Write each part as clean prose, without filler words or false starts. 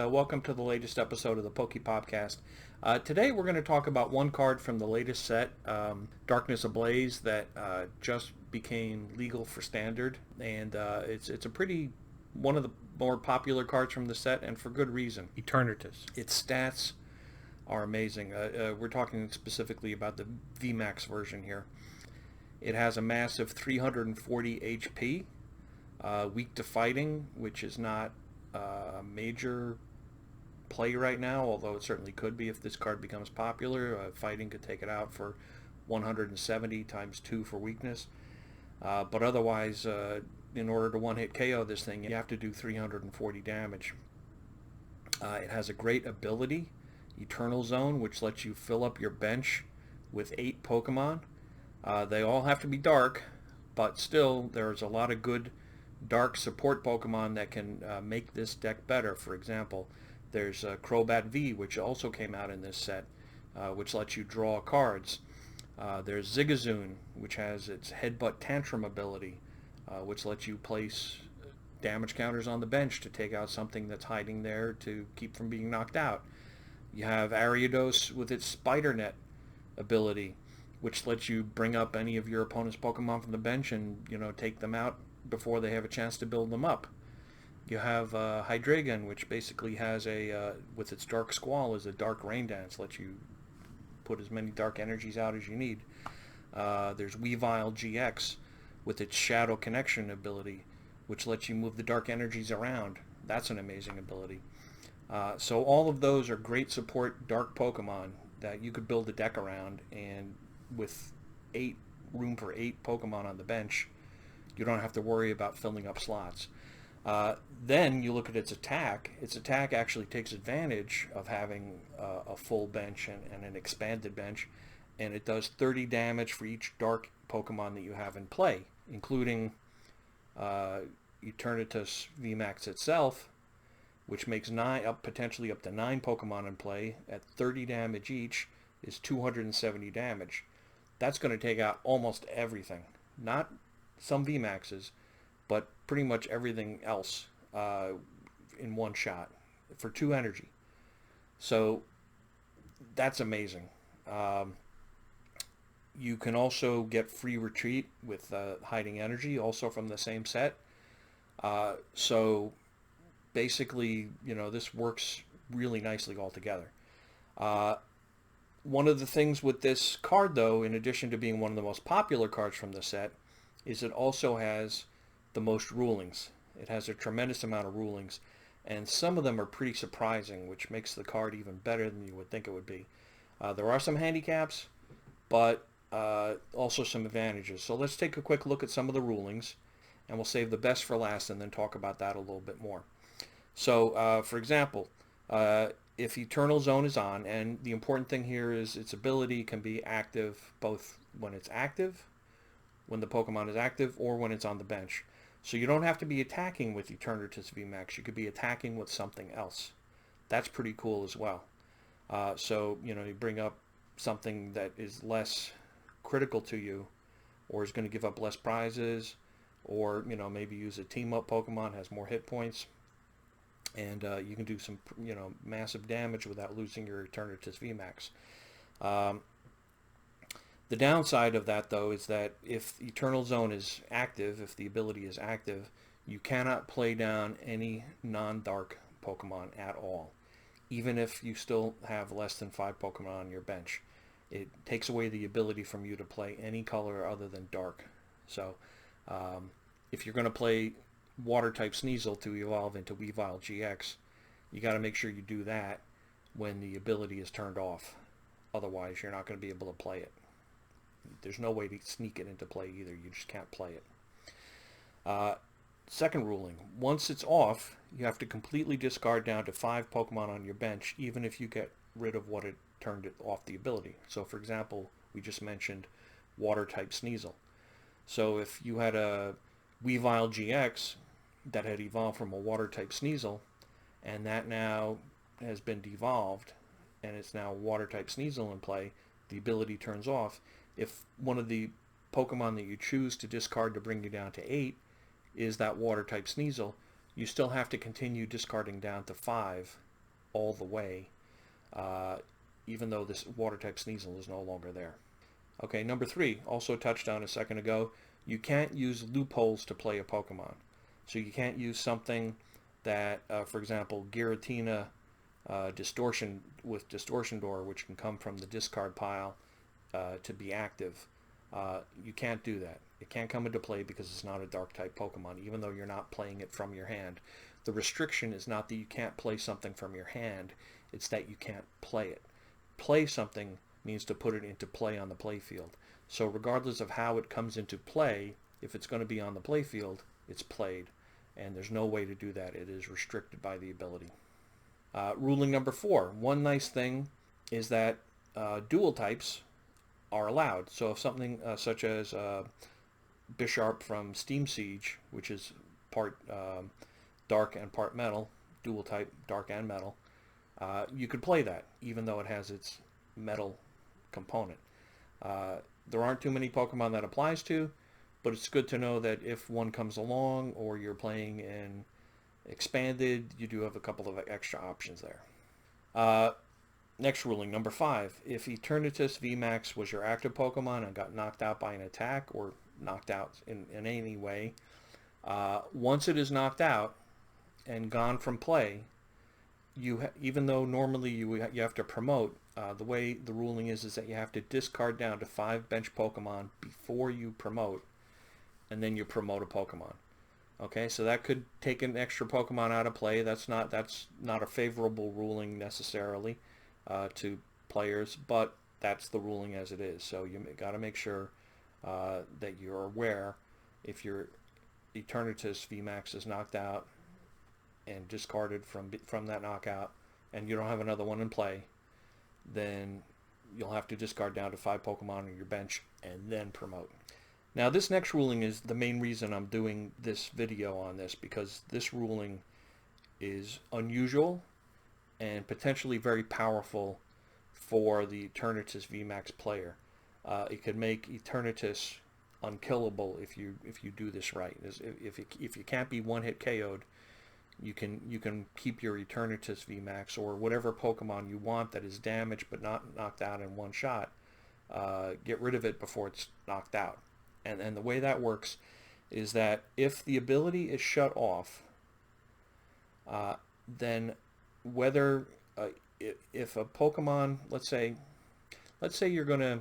welcome to the latest episode of the PokePopCast. Today we're going to talk about one card from the latest set, Darkness Ablaze, that just became legal for Standard, and it's one of the more popular cards from the set, and for good reason. Eternatus. Its stats are amazing. We're talking specifically about the VMAX version here. It has a massive 340 HP, weak to fighting, which is not a major play right now, although it certainly could be if this card becomes popular. Fighting could take it out for 170 times 2 for weakness. But otherwise, in order to one-hit KO this thing, you have to do 340 damage. It has a great ability, Eternal Zone, which lets you fill up your bench with 8 Pokemon. They all have to be dark, but still, there's a lot of good dark support Pokemon that can make this deck better. For example, there's Crobat V, which also came out in this set, which lets you draw cards. There's Zigzagoon, which has its Headbutt Tantrum ability, which lets you place damage counters on the bench to take out something that's hiding there to keep from being knocked out. You have Ariados with its Spider Net ability, which lets you bring up any of your opponent's Pokemon from the bench and, take them out before they have a chance to build them up. You have Hydreigon, which basically has with its Dark Squall, is a Dark Rain Dance, lets you put as many dark energies out as you need. There's Weavile GX with its Shadow Connection ability, which lets you move the dark energies around. That's an amazing ability. So all of those are great support dark Pokemon that you could build a deck around, and with room for 8 Pokemon on the bench, you don't have to worry about filling up slots. Then you look at its attack. Its attack actually takes advantage of having a full bench and an expanded bench, and it does 30 damage for each dark Pokemon that you have in play, including Eternatus VMAX itself, which makes potentially up to 9 Pokemon in play at 30 damage each, is 270 damage. That's going to take out almost everything. Not some VMAXs, but pretty much everything else in one shot for 2 energy. So that's amazing. You can also get free retreat with hiding energy, also from the same set. So basically, this works really nicely all together. One of the things with this card, though, in addition to being one of the most popular cards from the set, is it also has the most rulings. It has a tremendous amount of rulings, and some of them are pretty surprising, which makes the card even better than you would think it would be. There are some handicaps, but also some advantages. So let's take a quick look at some of the rulings, and we'll save the best for last and then talk about that a little bit more. So, for example, if Eternal Zone is on, and the important thing here is its ability can be active both when it's active, when the Pokemon is active, or when it's on the bench. So you don't have to be attacking with Eternatus VMAX. You could be attacking with something else. That's pretty cool as well. So, you bring up something that is less critical to you, or is going to give up less prizes, or, maybe use a team-up Pokemon, has more hit points, and you can do some, massive damage without losing your Eternatus VMAX. The downside of that, though, is that if Eternal Zone is active, if the ability is active, you cannot play down any non-dark Pokemon at all, even if you still have less than 5 Pokemon on your bench. It takes away the ability from you to play any color other than dark. So if you're going to play Water-type Sneasel to evolve into Weavile GX, you got to make sure you do that when the ability is turned off. Otherwise, you're not going to be able to play it. There's no way to sneak it into play either. You just can't play it. Second ruling, once it's off, you have to completely discard down to 5 Pokemon on your bench, even if you get rid of what it turned it off the ability. So, for example, we just mentioned Water-type Sneasel. So if you had a Weavile GX that had evolved from a Water-type Sneasel, and that now has been devolved, and it's now Water-type Sneasel in play, the ability turns off. If one of the Pokemon that you choose to discard to bring you down to 8 is that Water-type Sneasel, you still have to continue discarding down to 5 all the way, even though this water-type Sneasel is no longer there. Okay, number 3, also touched on a second ago, you can't use loopholes to play a Pokemon. So you can't use something that, for example, Giratina Distortion with Distortion Door, which can come from the discard pile to be active. You can't do that. It can't come into play because it's not a Dark-type Pokemon, even though you're not playing it from your hand. The restriction is not that you can't play something from your hand, it's that you can't play it. Play something means to put it into play on the playfield. So regardless of how it comes into play, if it's going to be on the playfield, it's played. And there's no way to do that. It is restricted by the ability. Ruling number 4. One nice thing is that dual types are allowed. So if something such as Bisharp from Steam Siege, which is part dark and part metal, dual type dark and metal, you could play that even though it has its metal component. There aren't too many Pokemon that applies to, but it's good to know that if one comes along or you're playing in expanded, you do have a couple of extra options there. Next ruling, number 5. If Eternatus VMAX was your active Pokemon and got knocked out by an attack or knocked out in any way, once it is knocked out and gone from play, even though normally you have to promote, the way the ruling is that you have to discard down to 5 bench Pokemon before you promote, and then you promote a Pokemon. Okay, so that could take an extra Pokemon out of play. That's not a favorable ruling necessarily to players, but that's the ruling as it is. So you got to make sure that you're aware if your Eternatus VMAX is knocked out and discarded from that knockout, and you don't have another one in play, then you'll have to discard down to 5 Pokemon on your bench and then promote. Now this next ruling is the main reason I'm doing this video on this, because this ruling is unusual and potentially very powerful for the Eternatus VMAX player. It could make Eternatus unkillable if you do this right. If you can't be one-hit KO'd, you can keep your Eternatus VMAX or whatever Pokemon you want that is damaged but not knocked out in one shot. Get rid of it before it's knocked out. And the way that works is that if the ability is shut off, then whether if a Pokemon, let's say you're going to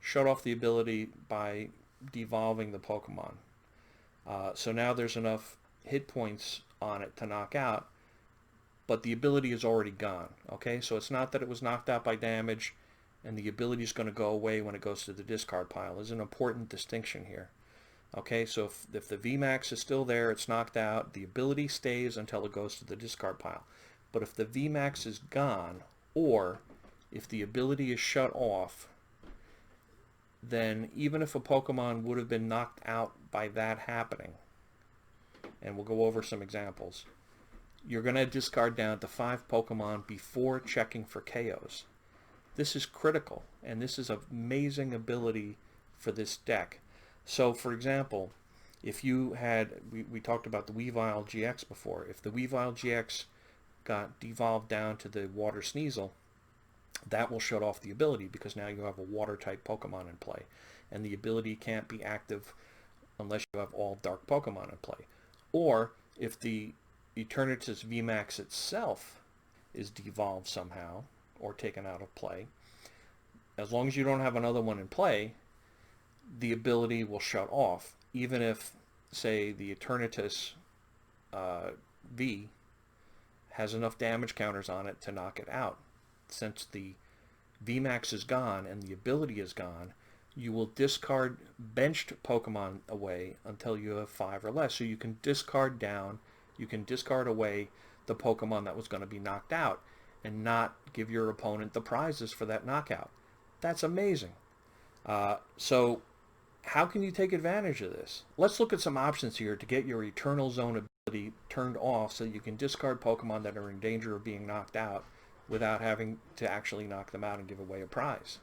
shut off the ability by devolving the Pokemon. So now there's enough hit points on it to knock out, but the ability is already gone. Okay, so it's not that it was knocked out by damage and the ability is going to go away when it goes to the discard pile. There's an important distinction here. Okay, so if the VMAX is still there, it's knocked out, the ability stays until it goes to the discard pile. But if the VMAX is gone, or if the ability is shut off, then even if a Pokemon would have been knocked out by that happening, and we'll go over some examples, you're going to discard down to 5 Pokemon before checking for KOs. This is critical, and this is an amazing ability for this deck. So, for example, if you had, we talked about the Weavile GX before, if the Weavile GX got devolved down to the Water Sneasel, that will shut off the ability because now you have a Water-type Pokemon in play, and the ability can't be active unless you have all Dark Pokemon in play. Or, if the Eternatus VMAX itself is devolved somehow, or taken out of play, as long as you don't have another one in play, the ability will shut off, even if, say, the Eternatus V has enough damage counters on it to knock it out. Since the VMAX is gone and the ability is gone, you will discard benched Pokemon away until you have 5 or less. So you can discard down, you can discard away the Pokemon that was going to be knocked out and not give your opponent the prizes for that knockout. That's amazing. So how can you take advantage of this? Let's look at some options here to get your Eternal Zone ability turned off so you can discard Pokemon that are in danger of being knocked out without having to actually knock them out and give away a prize.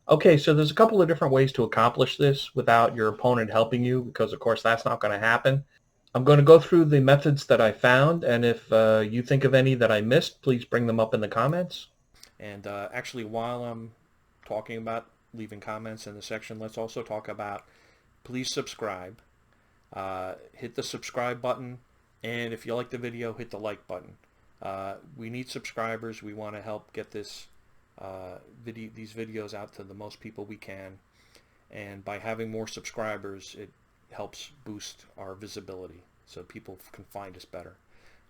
Okay, so there's a couple of different ways to accomplish this without your opponent helping you, because of course that's not going to happen. I'm going to go through the methods that I found, and if you think of any that I missed, please bring them up in the comments. And actually, while I'm talking about leaving comments in the section, let's also talk about please subscribe. Hit the subscribe button, and if you like the video, hit the like button. We need subscribers. We want to help get these videos out to the most people we can, and by having more subscribers, it helps boost our visibility so people can find us better.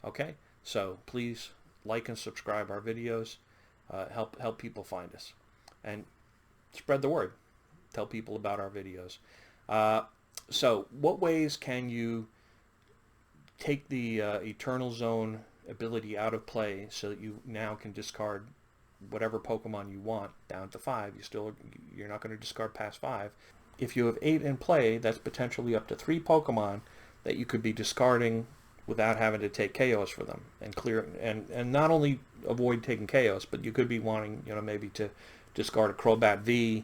Okay, so please like and subscribe our videos. Help people find us, and spread the word. Tell people about our videos. So what ways can you take the Eternal Zone ability out of play so that you now can discard whatever Pokemon you want down to 5? You're not going to discard past 5. If you have 8 in play, that's potentially up to 3 Pokemon that you could be discarding without having to take KOs for them, and clear and not only avoid taking KOs, but you could be wanting, maybe to discard a Crobat V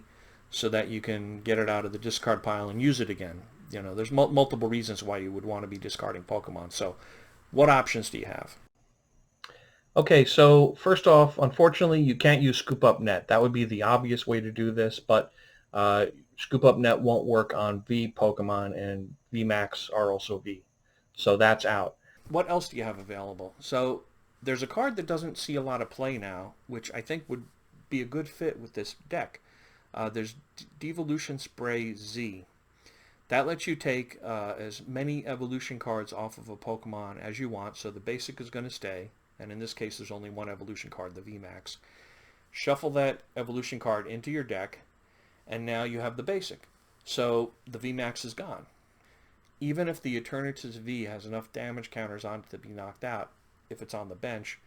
so that you can get it out of the discard pile and use it again. There's multiple reasons why you would want to be discarding Pokemon. So what options do you have? Okay, so first off, unfortunately, you can't use Scoop Up Net. That would be the obvious way to do this, but Scoop Up Net won't work on V Pokemon, and VMAX are also V. So that's out. What else do you have available? So there's a card that doesn't see a lot of play now, which I think would be a good fit with this deck. There's Devolution Spray Z. That lets you take as many evolution cards off of a Pokemon as you want, so the basic is going to stay, and in this case there's only one evolution card, the VMAX. Shuffle that evolution card into your deck, and now you have the basic. So the VMAX is gone. Even if the Eternatus V has enough damage counters on it to be knocked out, if it's on the bench,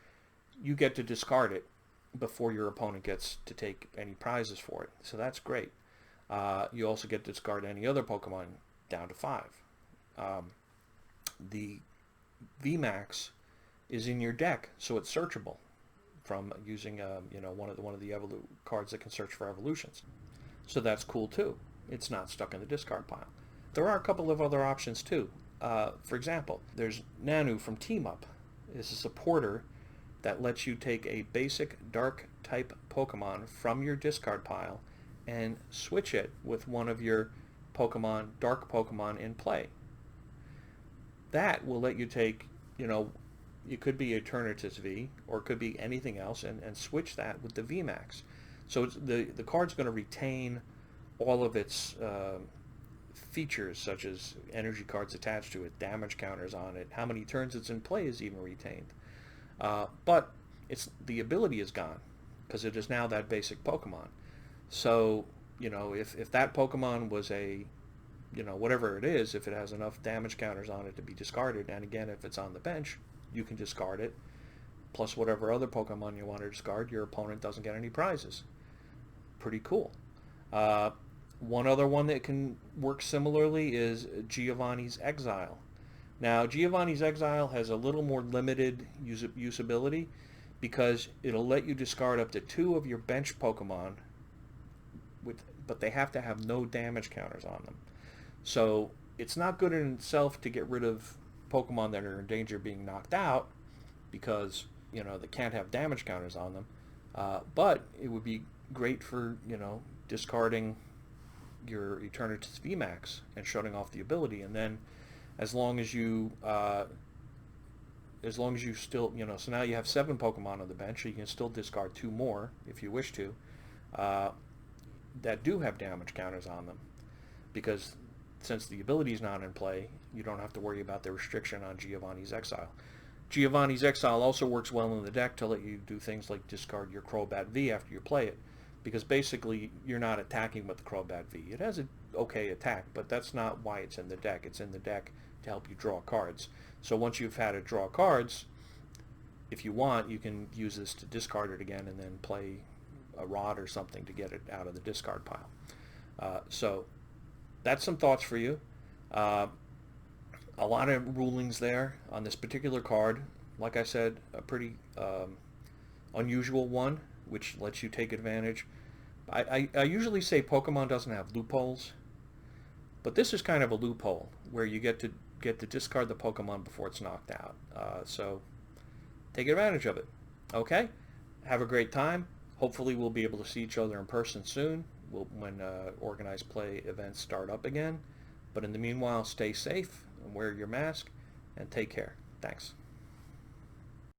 you get to discard it before your opponent gets to take any prizes for it. So that's great. You also get to discard any other Pokemon down to 5. The VMAX is in your deck, so it's searchable from using one of the cards that can search for evolutions. So that's cool too. It's not stuck in the discard pile. There are a couple of other options too. For example, there's Nanu from Team Up. It's a supporter that lets you take a basic dark type Pokemon from your discard pile and switch it with one of your dark Pokemon in play. That will let you take, it could be Eternatus V, or it could be anything else, and switch that with the VMAX. So the card's going to retain all of its features, such as energy cards attached to it, damage counters on it, how many turns it's in play is even retained. But the ability is gone, because it is now that basic Pokemon. So, if that Pokemon was a, whatever it is, if it has enough damage counters on it to be discarded, and again, if it's on the bench, you can discard it, plus whatever other Pokemon you want to discard, your opponent doesn't get any prizes. Pretty cool. One other one that can work similarly is Giovanni's Exile. Now, Giovanni's Exile has a little more limited usability, because it'll let you discard up to 2 of your bench Pokemon, but they have to have no damage counters on them. So it's not good in itself to get rid of Pokemon that are in danger of being knocked out, because they can't have damage counters on them. But it would be great for discarding your Eternatus VMAX and shutting off the ability, and then as long as you still, so now you have 7 Pokemon on the bench, so you can still discard 2 more if you wish to, that do have damage counters on them, because since the ability is not in play, you don't have to worry about the restriction on Giovanni's Exile. Giovanni's Exile also works well in the deck to let you do things like discard your Crobat V after you play it, because basically you're not attacking with the Crobat V. It has an okay attack, but that's not why it's in the deck. It's in the deck to help you draw cards. So once you've had it draw cards, if you want, you can use this to discard it again and then play a Rod or something to get it out of the discard pile. So that's some thoughts for you. A lot of rulings there on this particular card. Like I said, a pretty unusual one, which lets you take advantage. I usually say Pokemon doesn't have loopholes, but this is kind of a loophole where you get to get to discard the Pokemon before it's knocked out. So take advantage of it. Okay? Have a great time. Hopefully we'll be able to see each other in person soon when organized play events start up again. But in the meanwhile, stay safe and wear your mask and take care. Thanks.